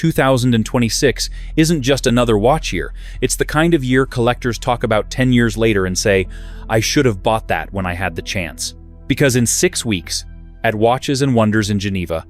2026 isn't just another watch year. It's the kind of year collectors talk about 10 years later and say, I should have bought that when I had the chance. Because in 6 weeks, at Watches and Wonders in Geneva,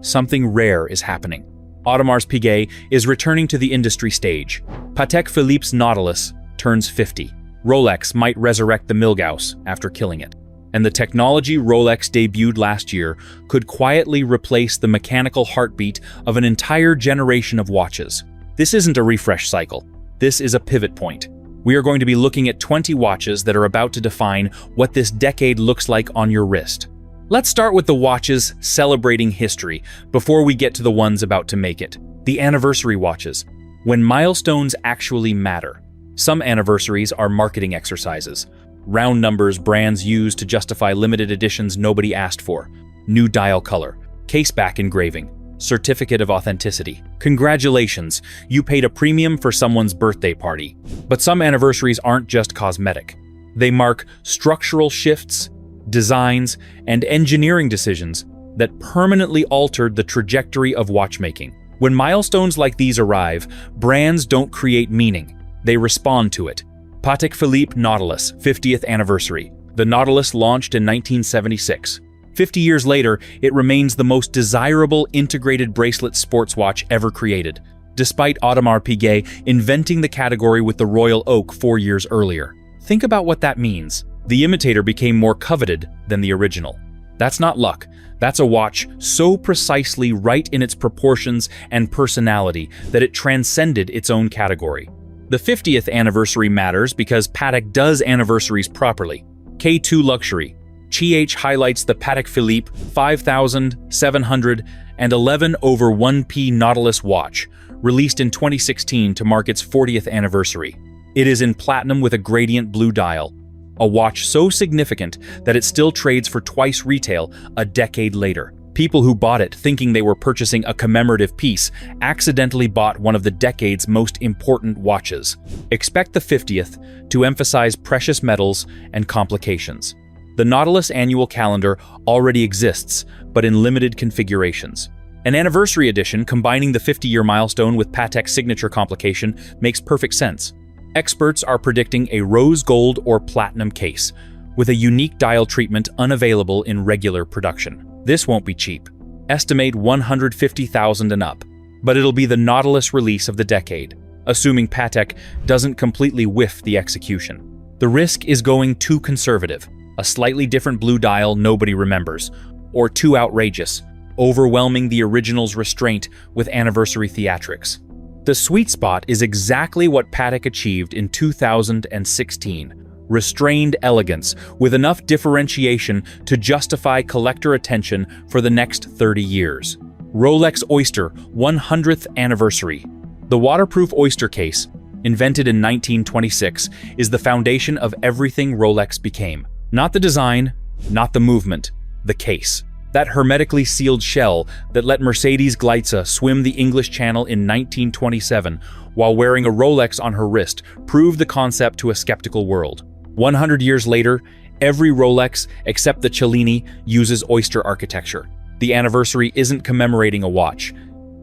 something rare is happening. Audemars Piguet is returning to the industry stage. Patek Philippe's Nautilus turns 50. Rolex might resurrect the Milgauss after killing it. And the technology Rolex debuted last year could quietly replace the mechanical heartbeat of an entire generation of watches. This isn't a refresh cycle. This is a pivot point. We are going to be looking at 20 watches that are about to define what this decade looks like on your wrist. Let's start with the watches celebrating history before we get to the ones about to make it. The anniversary watches. When milestones actually matter. Some anniversaries are marketing exercises. Round numbers brands use to justify limited editions nobody asked for. New dial color. Caseback engraving. Certificate of authenticity. Congratulations, you paid a premium for someone's birthday party. But some anniversaries aren't just cosmetic. They mark structural shifts, designs, and engineering decisions that permanently altered the trajectory of watchmaking. When milestones like these arrive, brands don't create meaning. They respond to it. Patek Philippe Nautilus, 50th anniversary. The Nautilus launched in 1976. 50 years later, it remains the most desirable integrated bracelet sports watch ever created, despite Audemars Piguet inventing the category with the Royal Oak 4 years earlier. Think about what that means. The imitator became more coveted than the original. That's not luck. That's a watch so precisely right in its proportions and personality that it transcended its own category. The 50th anniversary matters because Patek does anniversaries properly. K2 Luxury. Ch highlights the Patek Philippe 5711/1P Nautilus watch, released in 2016 to mark its 40th anniversary. It is in platinum with a gradient blue dial, a watch so significant that it still trades for twice retail a decade later. People who bought it thinking they were purchasing a commemorative piece accidentally bought one of the decade's most important watches. Expect the 50th to emphasize precious metals and complications. The Nautilus annual calendar already exists, but in limited configurations. An anniversary edition combining the 50-year milestone with Patek's signature complication makes perfect sense. Experts are predicting a rose gold or platinum case, with a unique dial treatment unavailable in regular production. This won't be cheap. Estimate $150,000 and up. But it'll be the Nautilus release of the decade, assuming Patek doesn't completely whiff the execution. The risk is going too conservative, a slightly different blue dial nobody remembers, or too outrageous, overwhelming the original's restraint with anniversary theatrics. The sweet spot is exactly what Patek achieved in 2016. Restrained elegance, with enough differentiation to justify collector attention for the next 30 years. Rolex Oyster 100th anniversary. The waterproof Oyster case, invented in 1926, is the foundation of everything Rolex became. Not the design, not the movement, the case. That hermetically sealed shell that let Mercedes Gleitze swim the English Channel in 1927 while wearing a Rolex on her wrist proved the concept to a skeptical world. 100 years later, every Rolex except the Cellini uses Oyster architecture. The anniversary isn't commemorating a watch.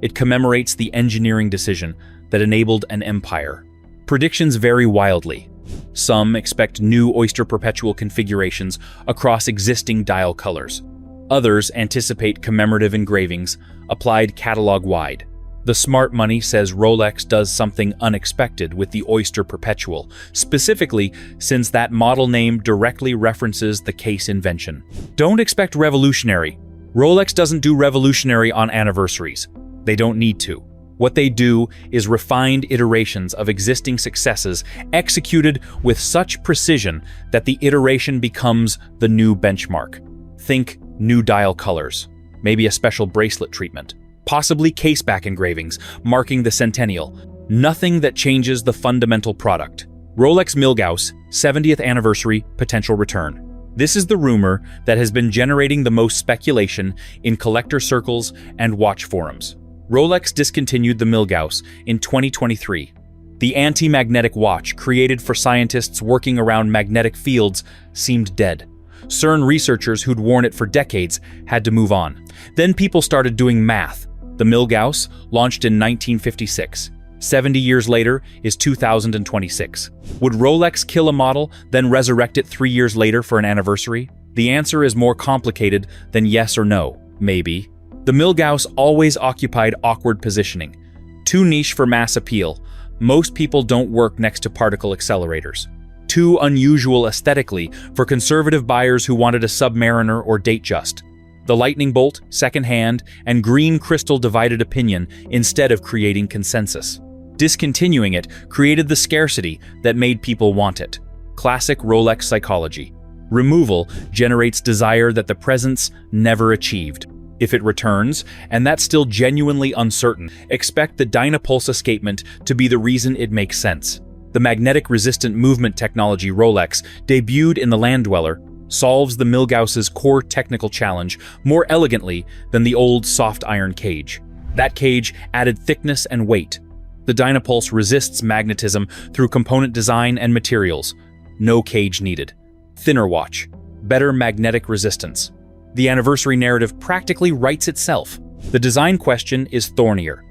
It commemorates the engineering decision that enabled an empire. Predictions vary wildly. Some expect new Oyster perpetual configurations across existing dial colors. Others anticipate commemorative engravings applied catalog-wide. The smart money says Rolex does something unexpected with the Oyster Perpetual, specifically since that model name directly references the case invention. Don't expect revolutionary. Rolex doesn't do revolutionary on anniversaries. They don't need to. What they do is refined iterations of existing successes executed with such precision that the iteration becomes the new benchmark. Think new dial colors, maybe a special bracelet treatment. Possibly caseback engravings marking the centennial. Nothing that changes the fundamental product. Rolex Milgauss 70th anniversary potential return. This is the rumor that has been generating the most speculation in collector circles and watch forums. Rolex discontinued the Milgauss in 2023. The anti-magnetic watch created for scientists working around magnetic fields seemed dead. CERN researchers who'd worn it for decades had to move on. Then people started doing math. The Milgauss, launched in 1956. 70 years later is 2026. Would Rolex kill a model, then resurrect it 3 years later for an anniversary? The answer is more complicated than yes or no, maybe. The Milgauss always occupied awkward positioning. Too niche for mass appeal. Most people don't work next to particle accelerators. Too unusual aesthetically for conservative buyers who wanted a Submariner or Datejust. The lightning bolt, second-hand, and green crystal divided opinion instead of creating consensus. Discontinuing it created the scarcity that made people want it. Classic Rolex psychology. Removal generates desire that the presence never achieved. If it returns, and that's still genuinely uncertain, expect the Dynapulse escapement to be the reason it makes sense. The magnetic resistant movement technology Rolex, debuted in the Land Dweller, solves the Milgauss's core technical challenge more elegantly than the old soft iron cage. That cage added thickness and weight. The Dynapulse resists magnetism through component design and materials. No cage needed. Thinner watch. Better magnetic resistance. The anniversary narrative practically writes itself. The design question is thornier.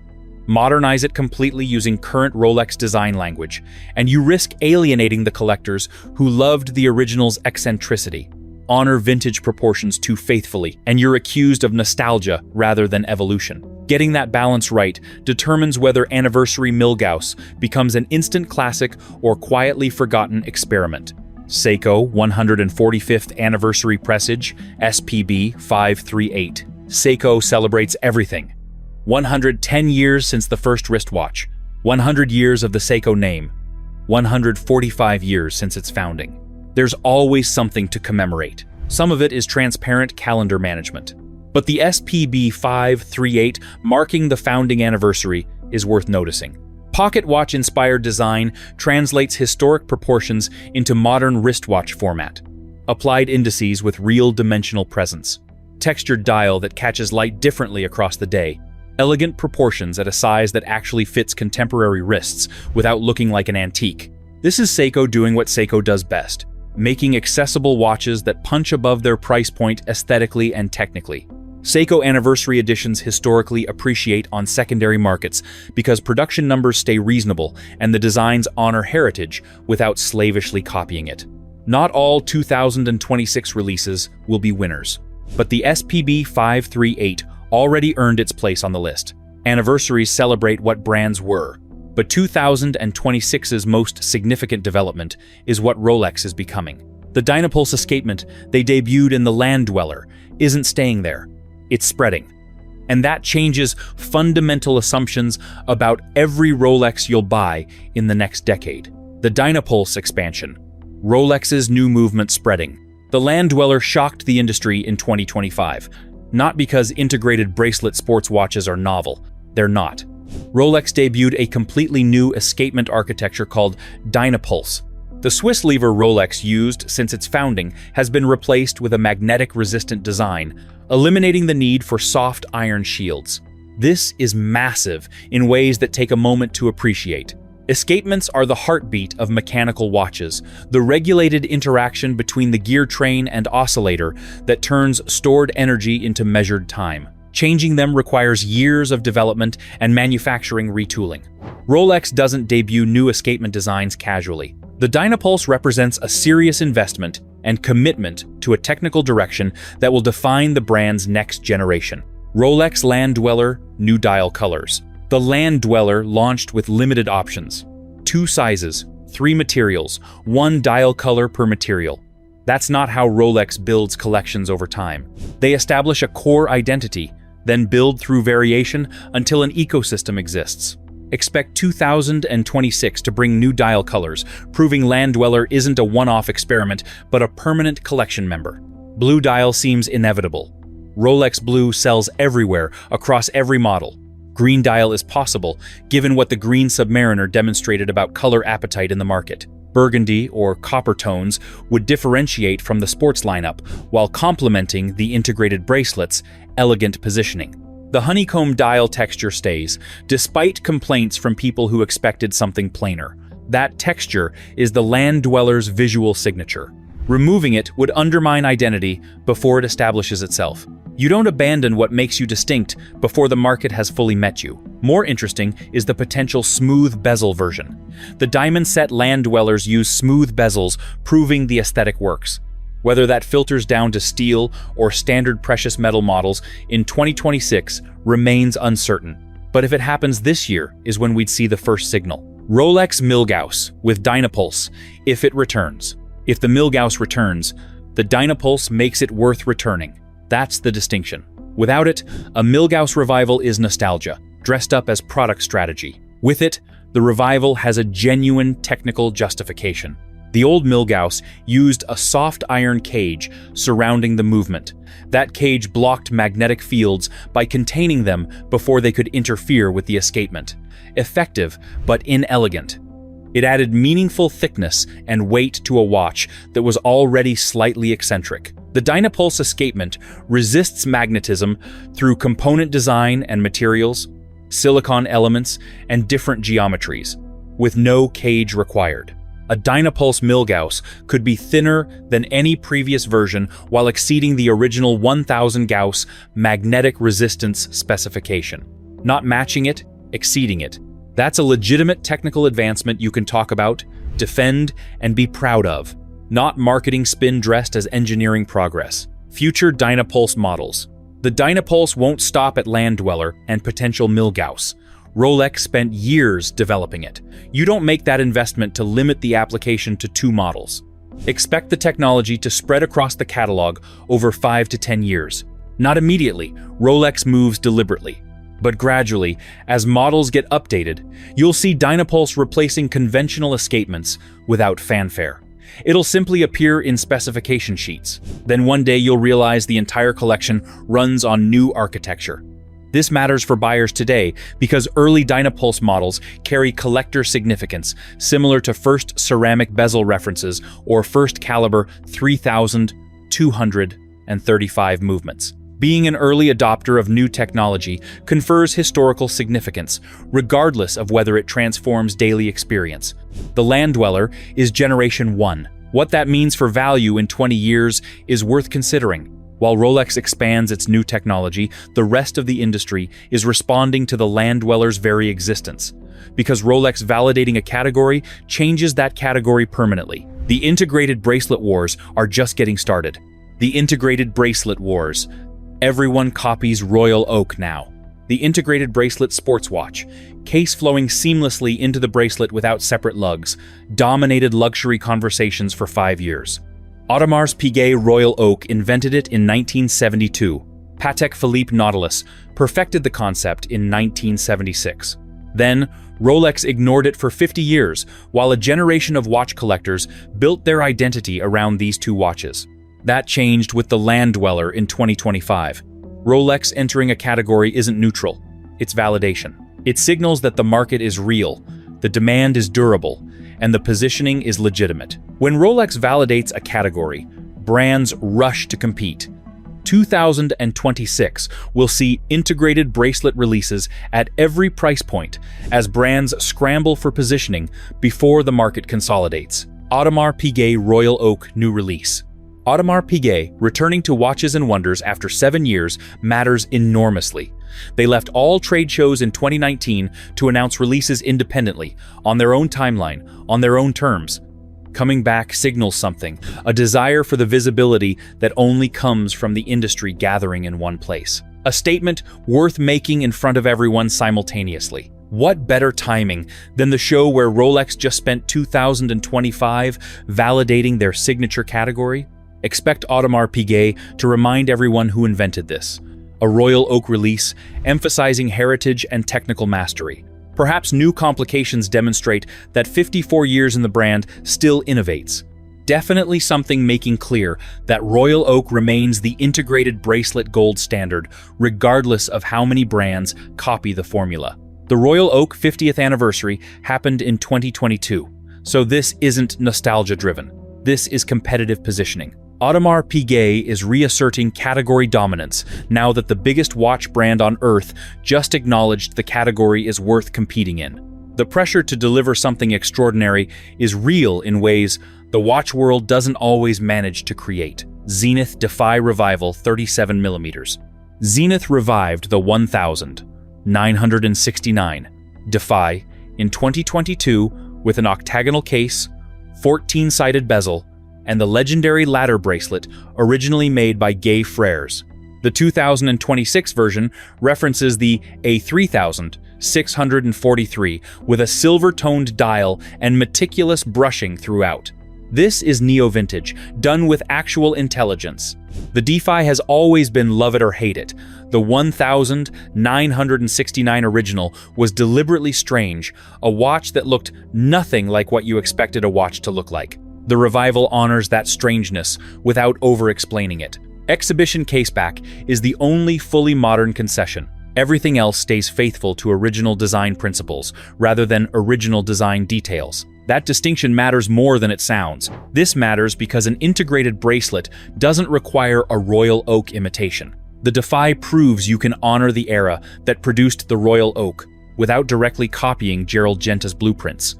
Modernize it completely using current Rolex design language, and you risk alienating the collectors who loved the original's eccentricity. Honor vintage proportions too faithfully, and you're accused of nostalgia rather than evolution. Getting that balance right determines whether Anniversary Milgauss becomes an instant classic or quietly forgotten experiment. Seiko 145th Anniversary Presage, SPB 538. Seiko celebrates everything. 110 years since the first wristwatch. 100 years of the Seiko name. 145 years since its founding. There's always something to commemorate. Some of it is transparent calendar management. But the SPB 538 marking the founding anniversary is worth noticing. Pocket watch-inspired design translates historic proportions into modern wristwatch format. Applied indices with real dimensional presence. Textured dial that catches light differently across the day. Elegant proportions at a size that actually fits contemporary wrists without looking like an antique. This is Seiko doing what Seiko does best, making accessible watches that punch above their price point aesthetically and technically. Seiko Anniversary Editions historically appreciate on secondary markets because production numbers stay reasonable and the designs honor heritage without slavishly copying it. Not all 2026 releases will be winners, but the SPB 538 already earned its place on the list. Anniversaries celebrate what brands were, but 2026's most significant development is what Rolex is becoming. The Dynapulse escapement they debuted in the Land Dweller isn't staying there. It's spreading. And that changes fundamental assumptions about every Rolex you'll buy in the next decade. The Dynapulse expansion. Rolex's new movement spreading. The Land Dweller shocked the industry in 2025. Not because integrated bracelet sports watches are novel. They're not. Rolex debuted a completely new escapement architecture called Dynapulse. The Swiss lever Rolex used since its founding has been replaced with a magnetic-resistant design, eliminating the need for soft iron shields. This is massive in ways that take a moment to appreciate. Escapements are the heartbeat of mechanical watches, the regulated interaction between the gear train and oscillator that turns stored energy into measured time. Changing them requires years of development and manufacturing retooling. Rolex doesn't debut new escapement designs casually. The Dynapulse represents a serious investment and commitment to a technical direction that will define the brand's next generation. Rolex Land Dweller, new dial colors. The Land Dweller launched with limited options. 2 sizes, 3 materials, 1 dial color per material. That's not how Rolex builds collections over time. They establish a core identity, then build through variation until an ecosystem exists. Expect 2026 to bring new dial colors, proving Land Dweller isn't a one-off experiment, but a permanent collection member. Blue dial seems inevitable. Rolex Blue sells everywhere, across every model. Green dial is possible, given what the green Submariner demonstrated about color appetite in the market. Burgundy or copper tones would differentiate from the sports lineup, while complementing the integrated bracelet's elegant positioning. The honeycomb dial texture stays, despite complaints from people who expected something plainer. That texture is the Land Dweller's visual signature. Removing it would undermine identity before it establishes itself. You don't abandon what makes you distinct before the market has fully met you. More interesting is the potential smooth bezel version. The diamond-set land dwellers use smooth bezels, proving the aesthetic works. Whether that filters down to steel or standard precious metal models in 2026 remains uncertain. But if it happens this year is when we'd see the first signal. Rolex Milgauss with Dynapulse, if it returns. If the Milgauss returns, the Dynapulse makes it worth returning. That's the distinction. Without it, a Milgauss revival is nostalgia, dressed up as product strategy. With it, the revival has a genuine technical justification. The old Milgauss used a soft iron cage surrounding the movement. That cage blocked magnetic fields by containing them before they could interfere with the escapement. Effective, but inelegant. It added meaningful thickness and weight to a watch that was already slightly eccentric. The Dynapulse escapement resists magnetism through component design and materials, silicon elements, and different geometries, with no cage required. A Dynapulse Milgauss could be thinner than any previous version while exceeding the original 1000 Gauss magnetic resistance specification. Not matching it, exceeding it. That's a legitimate technical advancement you can talk about, defend, and be proud of. Not marketing spin dressed as engineering progress. Future Dynapulse models. The Dynapulse won't stop at Land Dweller and potential Milgauss. Rolex spent years developing it. You don't make that investment to limit the application to 2 models. Expect the technology to spread across the catalog over 5 to 10 years. Not immediately, Rolex moves deliberately. But gradually, as models get updated, you'll see Dynapulse replacing conventional escapements without fanfare. It'll simply appear in specification sheets. Then one day you'll realize the entire collection runs on new architecture. This matters for buyers today because early Dynapulse models carry collector significance, similar to first ceramic bezel references or first caliber 3,235 movements. Being an early adopter of new technology confers historical significance, regardless of whether it transforms daily experience. The Land Dweller is Generation 1. What that means for value in 20 years is worth considering. While Rolex expands its new technology, the rest of the industry is responding to the Land Dweller's very existence. Because Rolex validating a category changes that category permanently. The integrated bracelet wars are just getting started. The integrated bracelet wars. Everyone copies Royal Oak now. The integrated bracelet sports watch, case flowing seamlessly into the bracelet without separate lugs, dominated luxury conversations for 5 years. Audemars Piguet Royal Oak invented it in 1972. Patek Philippe Nautilus perfected the concept in 1976. Then, Rolex ignored it for 50 years, while a generation of watch collectors built their identity around these 2 watches. That changed with the Land Dweller in 2025. Rolex entering a category isn't neutral, it's validation. It signals that the market is real, the demand is durable, and the positioning is legitimate. When Rolex validates a category, brands rush to compete. 2026 will see integrated bracelet releases at every price point as brands scramble for positioning before the market consolidates. Audemars Piguet Royal Oak new release. Audemars Piguet returning to Watches and Wonders after 7 years matters enormously. They left all trade shows in 2019 to announce releases independently, on their own timeline, on their own terms. Coming back signals something, a desire for the visibility that only comes from the industry gathering in one place. A statement worth making in front of everyone simultaneously. What better timing than the show where Rolex just spent 2025 validating their signature category? Expect Audemars Piguet to remind everyone who invented this. A Royal Oak release emphasizing heritage and technical mastery. Perhaps new complications demonstrate that 54 years in the brand still innovates. Definitely something making clear that Royal Oak remains the integrated bracelet gold standard, regardless of how many brands copy the formula. The Royal Oak 50th anniversary happened in 2022, so this isn't nostalgia-driven. This is competitive positioning. Audemars Piguet is reasserting category dominance now that the biggest watch brand on Earth just acknowledged the category is worth competing in. The pressure to deliver something extraordinary is real in ways the watch world doesn't always manage to create. Zenith Defy Revival 37mm. Zenith revived the 1969 Defy in 2022 with an octagonal case, 14-sided bezel, and the legendary ladder bracelet originally made by Gay Frères. The 2026 version references the A3643 with a silver-toned dial and meticulous brushing throughout. This is neo-vintage, done with actual intelligence. The Defy has always been love it or hate it. The 1969 original was deliberately strange, a watch that looked nothing like what you expected a watch to look like. The revival honors that strangeness without over-explaining it. Exhibition caseback is the only fully modern concession. Everything else stays faithful to original design principles rather than original design details. That distinction matters more than it sounds. This matters because an integrated bracelet doesn't require a royal oak imitation. The Defy proves you can honor the era that produced the royal oak without directly copying Gerald Genta's blueprints.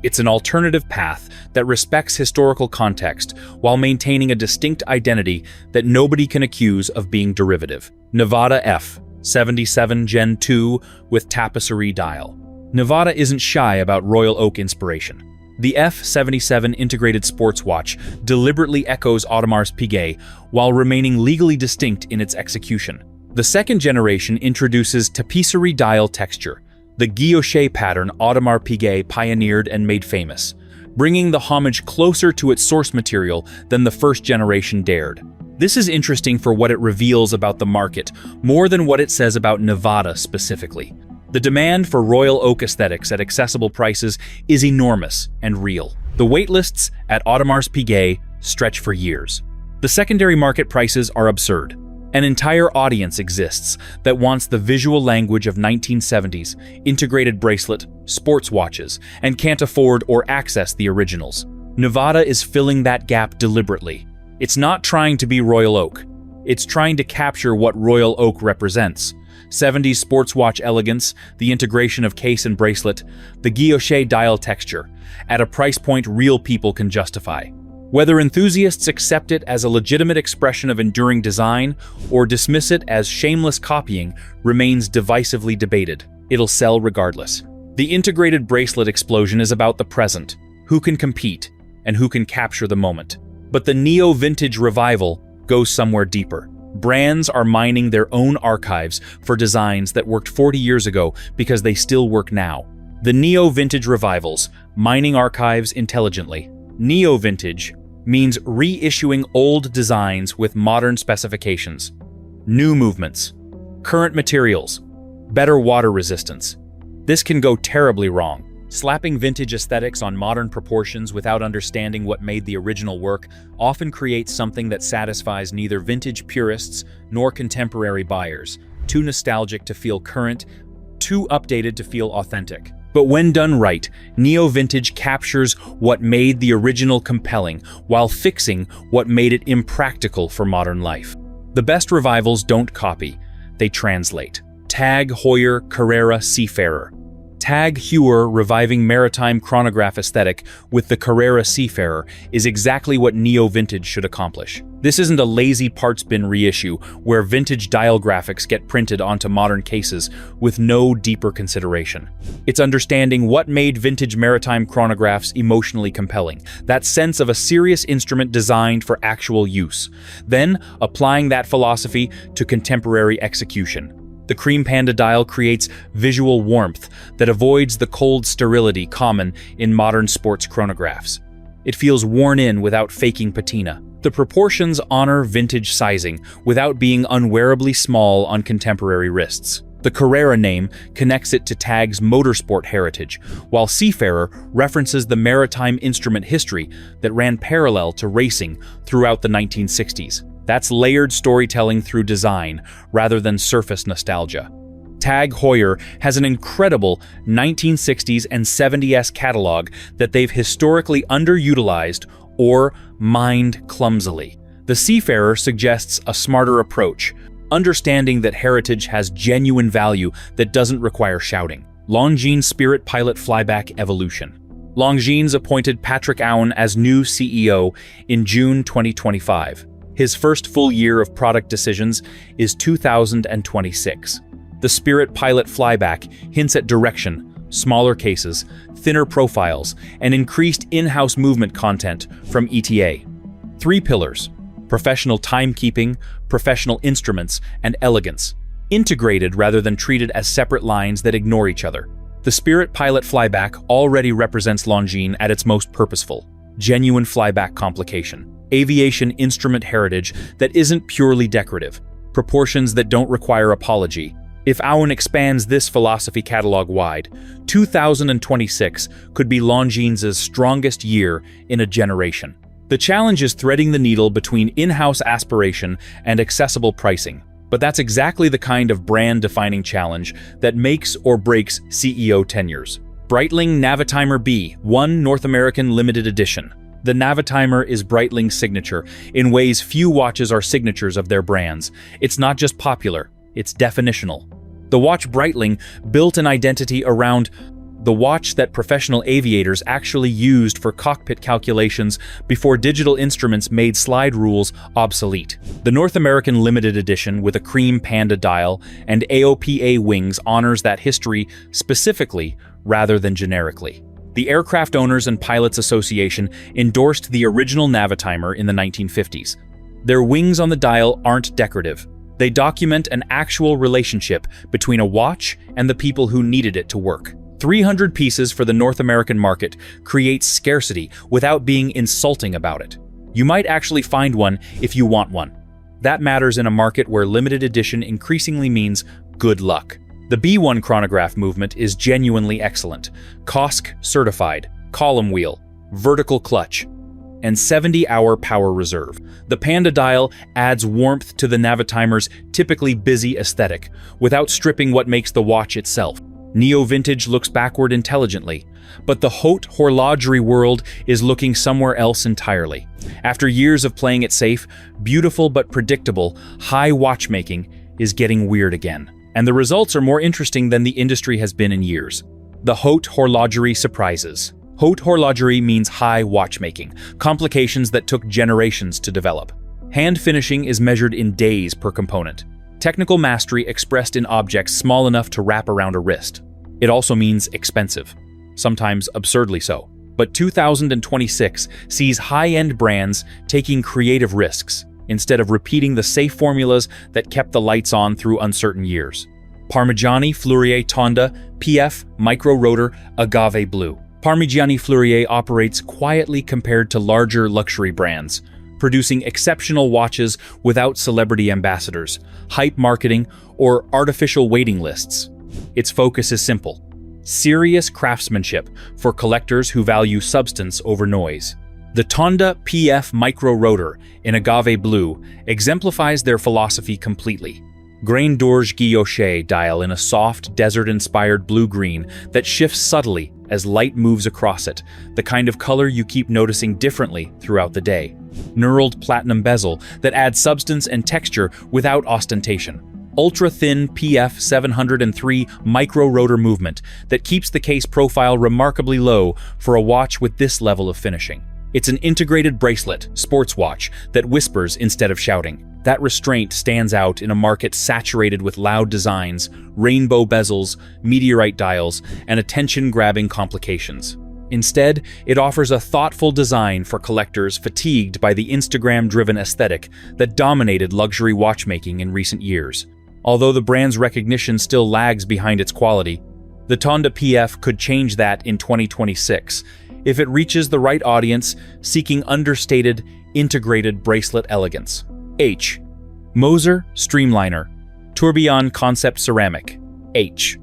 It's an alternative path that respects historical context while maintaining a distinct identity that nobody can accuse of being derivative. Nevada F77 Gen 2 with tapisserie dial. Nevada isn't shy about royal oak inspiration. The F77 integrated sports watch deliberately echoes Audemars Piguet while remaining legally distinct in its execution. The second generation introduces tapisserie dial texture, the guilloche pattern Audemars Piguet pioneered and made famous, bringing the homage closer to its source material than the first generation dared. This is interesting for what it reveals about the market, more than what it says about Nevada specifically. The demand for royal oak aesthetics at accessible prices is enormous and real. The waitlists at Audemars Piguet stretch for years. The secondary market prices are absurd. An entire audience exists that wants the visual language of 1970s, integrated bracelet, sports watches, and can't afford or access the originals. Nevada is filling that gap deliberately. It's not trying to be royal oak. It's trying to capture what royal oak represents. 70s sports watch elegance, the integration of case and bracelet, the guilloche dial texture, at a price point real people can justify. Whether enthusiasts accept it as a legitimate expression of enduring design or dismiss it as shameless copying remains divisively debated. It'll sell regardless. The integrated bracelet explosion is about the present, who can compete, and who can capture the moment. But the neo-vintage revival goes somewhere deeper. Brands are mining their own archives for designs that worked 40 years ago because they still work now. The neo-vintage revivals, mining archives intelligently. Neo-vintage means reissuing old designs with modern specifications, new movements, current materials, better water resistance. This can go terribly wrong. Slapping vintage aesthetics on modern proportions without understanding what made the original work often creates something that satisfies neither vintage purists nor contemporary buyers, too nostalgic to feel current, too updated to feel authentic. But when done right, neo-vintage captures what made the original compelling while fixing what made it impractical for modern life. The best revivals don't copy, they translate. Tag Heuer Carrera Seafarer. Tag Heuer reviving maritime chronograph aesthetic with the Carrera Seafarer is exactly what neo-vintage should accomplish. This isn't a lazy parts bin reissue where vintage dial graphics get printed onto modern cases with no deeper consideration. It's understanding what made vintage maritime chronographs emotionally compelling, that sense of a serious instrument designed for actual use, then applying that philosophy to contemporary execution. The Cream Panda dial creates visual warmth that avoids the cold sterility common in modern sports chronographs. It feels worn in without faking patina. The proportions honor vintage sizing without being unwearably small on contemporary wrists. The Carrera name connects it to Tag's motorsport heritage, while Seafarer references the maritime instrument history that ran parallel to racing throughout the 1960s. That's layered storytelling through design, rather than surface nostalgia. Tag Heuer has an incredible 1960s and 70s catalog that they've historically underutilized or mined clumsily. The Seafarer suggests a smarter approach, understanding that heritage has genuine value that doesn't require shouting. Longines Spirit Pilot Flyback Evolution. Longines appointed Patrick Aune as new CEO in June 2025. His first full year of product decisions is 2026. The Spirit Pilot Flyback hints at direction, smaller cases, thinner profiles, and increased in-house movement content from ETA. 3 pillars: professional timekeeping, professional instruments, and elegance, integrated rather than treated as separate lines that ignore each other. The Spirit Pilot Flyback already represents Longines at its most purposeful, genuine flyback complication, aviation instrument heritage that isn't purely decorative, proportions that don't require apology. If Auen expands this philosophy catalog-wide, 2026 could be Longines's strongest year in a generation. The challenge is threading the needle between in-house aspiration and accessible pricing, but that's exactly the kind of brand-defining challenge that makes or breaks CEO tenures. Breitling Navitimer B1 North American Limited Edition. The Navitimer is Breitling's signature in ways few watches are signatures of their brands. It's not just popular, it's definitional. The watch Breitling built an identity around the watch that professional aviators actually used for cockpit calculations before digital instruments made slide rules obsolete. The North American Limited Edition with a cream panda dial and AOPA wings honors that history specifically rather than generically. The Aircraft Owners and Pilots Association endorsed the original Navitimer in the 1950s. Their wings on the dial aren't decorative. They document an actual relationship between a watch and the people who needed it to work. 300 pieces for the North American market creates scarcity without being insulting about it. You might actually find one if you want one. That matters in a market where limited edition increasingly means good luck. The B1 chronograph movement is genuinely excellent. COSC certified, column wheel, vertical clutch, and 70-hour power reserve. The Panda dial adds warmth to the Navitimer's typically busy aesthetic, without stripping what makes the watch itself. Neo-vintage looks backward intelligently, but the haute horlogerie world is looking somewhere else entirely. After years of playing it safe, beautiful but predictable, high watchmaking is getting weird again. And the results are more interesting than the industry has been in years. The haute horlogerie surprises. Haute horlogerie means high watchmaking, complications that took generations to develop. Hand finishing is measured in days per component. Technical mastery expressed in objects small enough to wrap around a wrist. It also means expensive, sometimes absurdly so. But 2026 sees high-end brands taking creative risks, instead of repeating the safe formulas that kept the lights on through uncertain years. Parmigiani Fleurier Tonda PF Micro Rotor Agave Blue. Parmigiani Fleurier operates quietly compared to larger luxury brands, producing exceptional watches without celebrity ambassadors, hype marketing, or artificial waiting lists. Its focus is simple: serious craftsmanship for collectors who value substance over noise. The Tonda PF Micro Rotor in Agave Blue exemplifies their philosophy completely. Grain d'Orge Guilloche dial in a soft, desert-inspired blue-green that shifts subtly as light moves across it, the kind of color you keep noticing differently throughout the day. Knurled platinum bezel that adds substance and texture without ostentation. Ultra-thin PF 703 micro rotor movement that keeps the case profile remarkably low for a watch with this level of finishing. It's an integrated bracelet, sports watch, that whispers instead of shouting. That restraint stands out in a market saturated with loud designs, rainbow bezels, meteorite dials, and attention-grabbing complications. Instead, it offers a thoughtful design for collectors fatigued by the Instagram-driven aesthetic that dominated luxury watchmaking in recent years. Although the brand's recognition still lags behind its quality, the Tonda PF could change that in 2026 if it reaches the right audience seeking understated, integrated bracelet elegance. H. Moser Streamliner Tourbillon Concept Ceramic. H.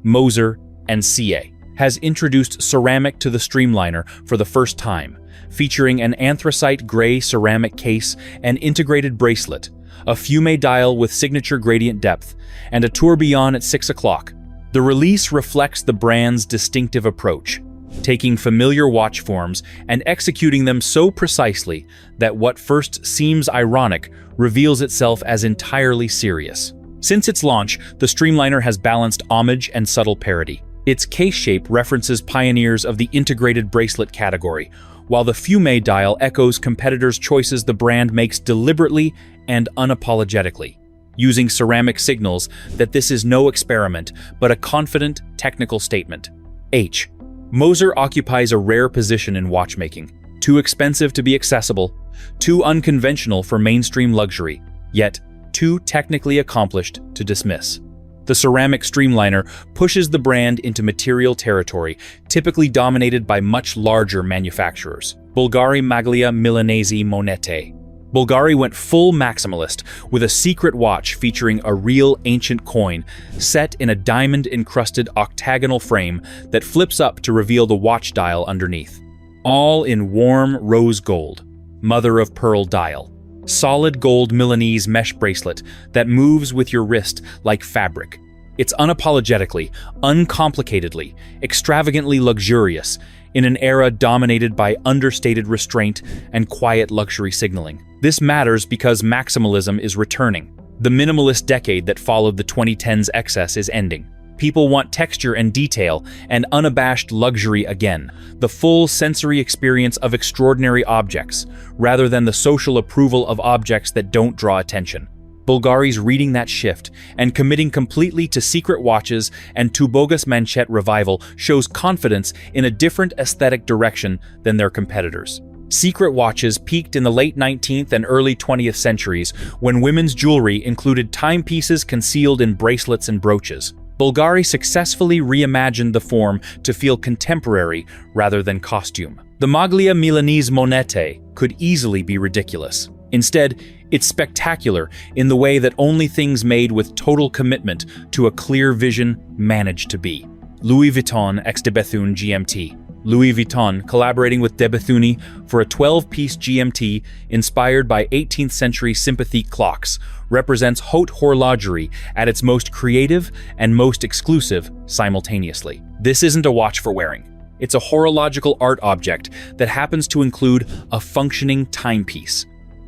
Moser and CA has introduced ceramic to the Streamliner for the first time, featuring an anthracite gray ceramic case and integrated bracelet, a fume dial with signature gradient depth, and a tourbillon at 6 o'clock. The release reflects the brand's distinctive approach, taking familiar watch forms and executing them so precisely that what first seems ironic reveals itself as entirely serious. Since its launch, the Streamliner has balanced homage and subtle parody. Its case shape references pioneers of the integrated bracelet category, while the Fume dial echoes competitors' choices the brand makes deliberately and unapologetically, using ceramic signals that this is no experiment, but a confident, technical statement. H. Moser occupies a rare position in watchmaking. Too expensive to be accessible, too unconventional for mainstream luxury, yet too technically accomplished to dismiss. The ceramic streamliner pushes the brand into material territory, typically dominated by much larger manufacturers. Bulgari Maglia Milanese Monete. Bulgari went full maximalist with a secret watch featuring a real ancient coin set in a diamond-encrusted octagonal frame that flips up to reveal the watch dial underneath. All in warm rose gold, mother-of-pearl dial. Solid gold Milanese mesh bracelet that moves with your wrist like fabric. It's unapologetically, uncomplicatedly, extravagantly luxurious in an era dominated by understated restraint and quiet luxury signaling. This matters because maximalism is returning. The minimalist decade that followed the 2010s excess is ending. People want texture and detail and unabashed luxury again, the full sensory experience of extraordinary objects, rather than the social approval of objects that don't draw attention. Bulgari's reading that shift and committing completely to secret watches and Tubogas Manchette revival shows confidence in a different aesthetic direction than their competitors. Secret watches peaked in the late 19th and early 20th centuries when women's jewelry included timepieces concealed in bracelets and brooches. Bulgari successfully reimagined the form to feel contemporary rather than costume. The Maglia Milanese Monete could easily be ridiculous. Instead, it's spectacular in the way that only things made with total commitment to a clear vision manage to be. Louis Vuitton x de Bethune GMT. Louis Vuitton collaborating with de Bethune for a 12-piece GMT inspired by 18th century sympathique clocks represents haute horlogerie at its most creative and most exclusive simultaneously. This isn't a watch for wearing. It's a horological art object that happens to include a functioning timepiece,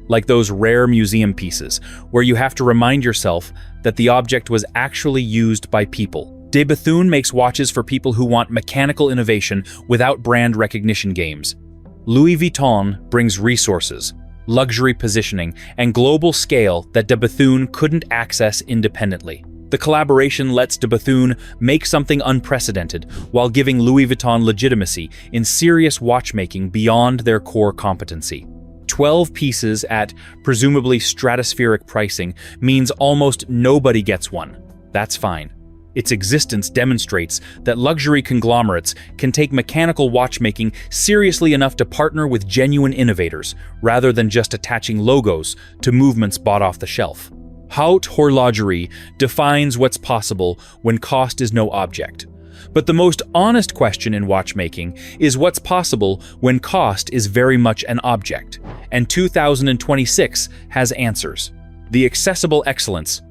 like those rare museum pieces where you have to remind yourself that the object was actually used by people. De Bethune makes watches for people who want mechanical innovation without brand recognition games. Louis Vuitton brings resources, luxury positioning, and global scale that de Bethune couldn't access independently. The collaboration lets de Bethune make something unprecedented while giving Louis Vuitton legitimacy in serious watchmaking beyond their core competency. 12 pieces at presumably stratospheric pricing means almost nobody gets one. That's fine. Its existence demonstrates that luxury conglomerates can take mechanical watchmaking seriously enough to partner with genuine innovators, rather than just attaching logos to movements bought off the shelf. Haute horlogerie defines what's possible when cost is no object. But the most honest question in watchmaking is what's possible when cost is very much an object. And 2026 has answers. The accessible excellence.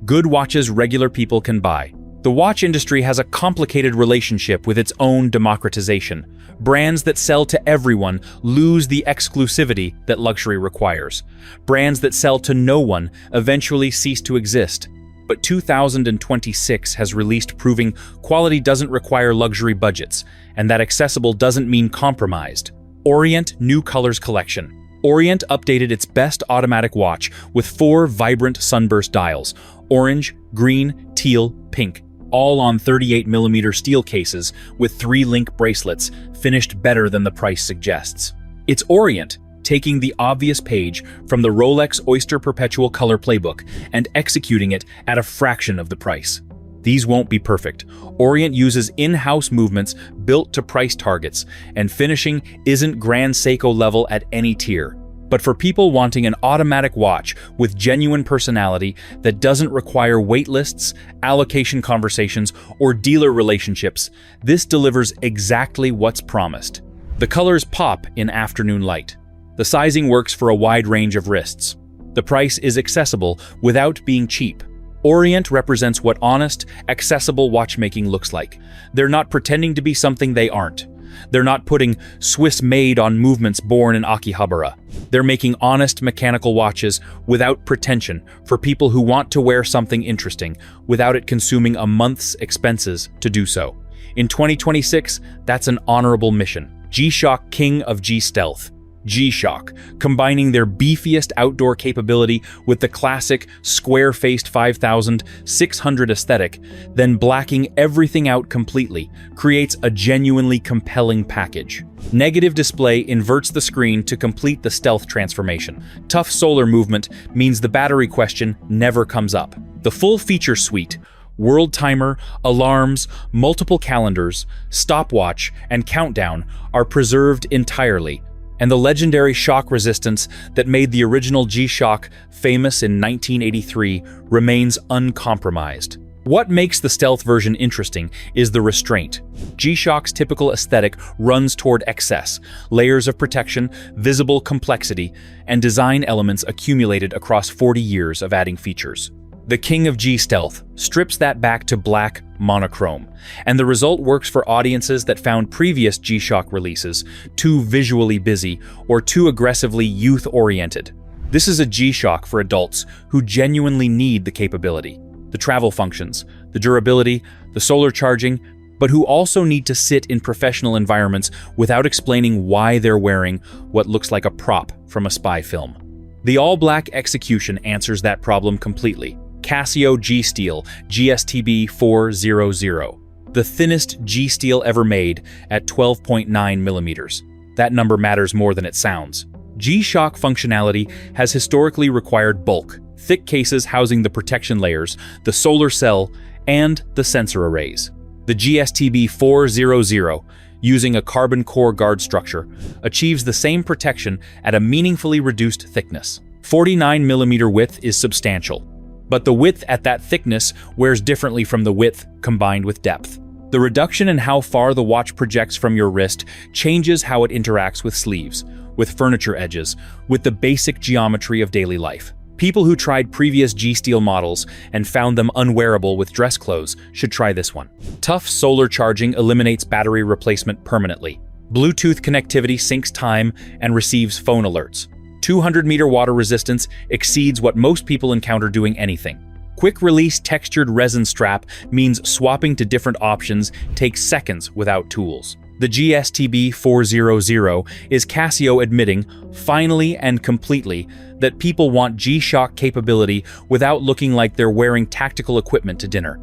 Good watches regular people can buy. The watch industry has a complicated relationship with its own democratization. Brands that sell to everyone lose the exclusivity that luxury requires. Brands that sell to no one eventually cease to exist. But 2026 has released proving quality doesn't require luxury budgets, and that accessible doesn't mean compromised. Orient New Colors Collection. Orient updated its best automatic watch with 4 vibrant sunburst dials: orange, green, teal, pink, all on 38mm steel cases with 3 link bracelets, finished better than the price suggests. It's Orient, taking the obvious page from the Rolex Oyster Perpetual Color Playbook and executing it at a fraction of the price. These won't be perfect. Orient uses in-house movements built to price targets, and finishing isn't Grand Seiko level at any tier. But for people wanting an automatic watch with genuine personality that doesn't require wait lists, allocation conversations, or dealer relationships, this delivers exactly what's promised. The colors pop in afternoon light. The sizing works for a wide range of wrists. The price is accessible without being cheap. Orient represents what honest, accessible watchmaking looks like. They're not pretending to be something they aren't. They're not putting Swiss-made on movements born in Akihabara. They're making honest mechanical watches without pretension for people who want to wear something interesting without it consuming a month's expenses to do so. In 2026, that's an honorable mission. G-Shock King of G-Stealth. G-Shock, combining their beefiest outdoor capability with the classic square-faced 5600 aesthetic, then blacking everything out completely, creates a genuinely compelling package. Negative display inverts the screen to complete the stealth transformation. Tough solar movement means the battery question never comes up. The full feature suite, world timer, alarms, multiple calendars, stopwatch, and countdown are preserved entirely, and the legendary shock resistance that made the original G-Shock famous in 1983 remains uncompromised. What makes the stealth version interesting is the restraint. G-Shock's typical aesthetic runs toward excess, layers of protection, visible complexity, and design elements accumulated across 40 years of adding features. The King of G-Stealth strips that back to black monochrome, and the result works for audiences that found previous G-Shock releases too visually busy or too aggressively youth-oriented. This is a G-Shock for adults who genuinely need the capability, the travel functions, the durability, the solar charging, but who also need to sit in professional environments without explaining why they're wearing what looks like a prop from a spy film. The all-black execution answers that problem completely. Casio G-Steel GSTB 400, the thinnest G-Steel ever made at 12.9 millimeters. That number matters more than it sounds. G-Shock functionality has historically required bulk, thick cases housing the protection layers, the solar cell, and the sensor arrays. The GSTB 400, using a carbon core guard structure, achieves the same protection at a meaningfully reduced thickness. 49 millimeter width is substantial, but the width at that thickness wears differently from the width combined with depth. The reduction in how far the watch projects from your wrist changes how it interacts with sleeves, with furniture edges, with the basic geometry of daily life. People who tried previous G-Steel models and found them unwearable with dress clothes should try this one. Tough solar charging eliminates battery replacement permanently. Bluetooth connectivity syncs time and receives phone alerts. 200-meter water resistance exceeds what most people encounter doing anything. Quick-release textured resin strap means swapping to different options takes seconds without tools. The GSTB 400 is Casio admitting, finally and completely, that people want G-Shock capability without looking like they're wearing tactical equipment to dinner.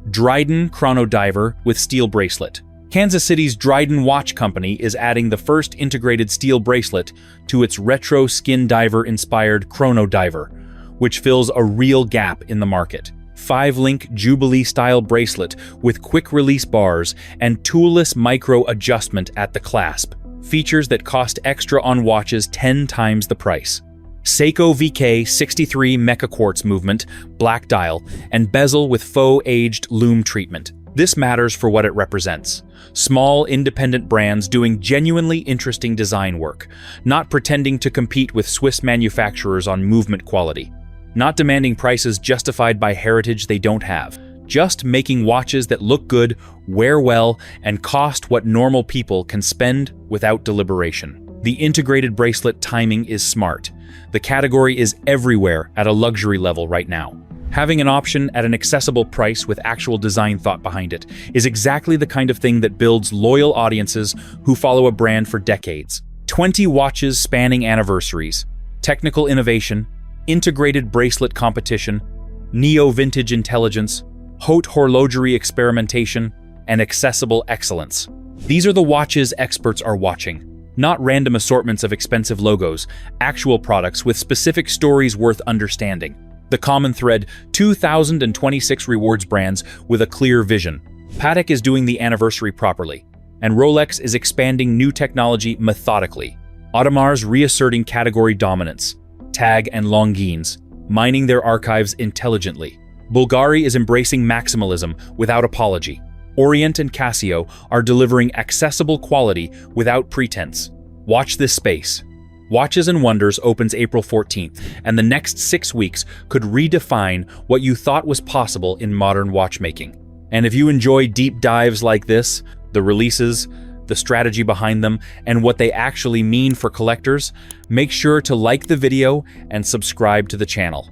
Dryden Chrono Diver with steel bracelet. Kansas City's Dryden Watch Company is adding the first integrated steel bracelet to its retro skin diver-inspired Chrono Diver, which fills a real gap in the market. 5-link Jubilee-style bracelet with quick-release bars and toolless micro-adjustment at the clasp, features that cost extra on watches 10 times the price. Seiko VK 63 Mecha Quartz movement, black dial, and bezel with faux-aged lume treatment. This matters for what it represents. Small, independent brands doing genuinely interesting design work, not pretending to compete with Swiss manufacturers on movement quality. Not demanding prices justified by heritage they don't have. Just making watches that look good, wear well, and cost what normal people can spend without deliberation. The integrated bracelet timing is smart. The category is everywhere at a luxury level right now. Having an option at an accessible price with actual design thought behind it is exactly the kind of thing that builds loyal audiences who follow a brand for decades. 20 watches spanning anniversaries, technical innovation, integrated bracelet competition, neo-vintage intelligence, haute horlogerie experimentation, and accessible excellence. These are the watches experts are watching. Not random assortments of expensive logos, actual products with specific stories worth understanding. The common thread, 2026 rewards brands with a clear vision. Patek is doing the anniversary properly, and Rolex is expanding new technology methodically. Audemars reasserting category dominance. Tag and Longines, mining their archives intelligently. Bulgari is embracing maximalism without apology. Orient and Casio are delivering accessible quality without pretense. Watch this space. Watches and Wonders opens April 14th, and the next 6 weeks could redefine what you thought was possible in modern watchmaking. And if you enjoy deep dives like this, the releases, the strategy behind them, and what they actually mean for collectors, make sure to like the video and subscribe to the channel.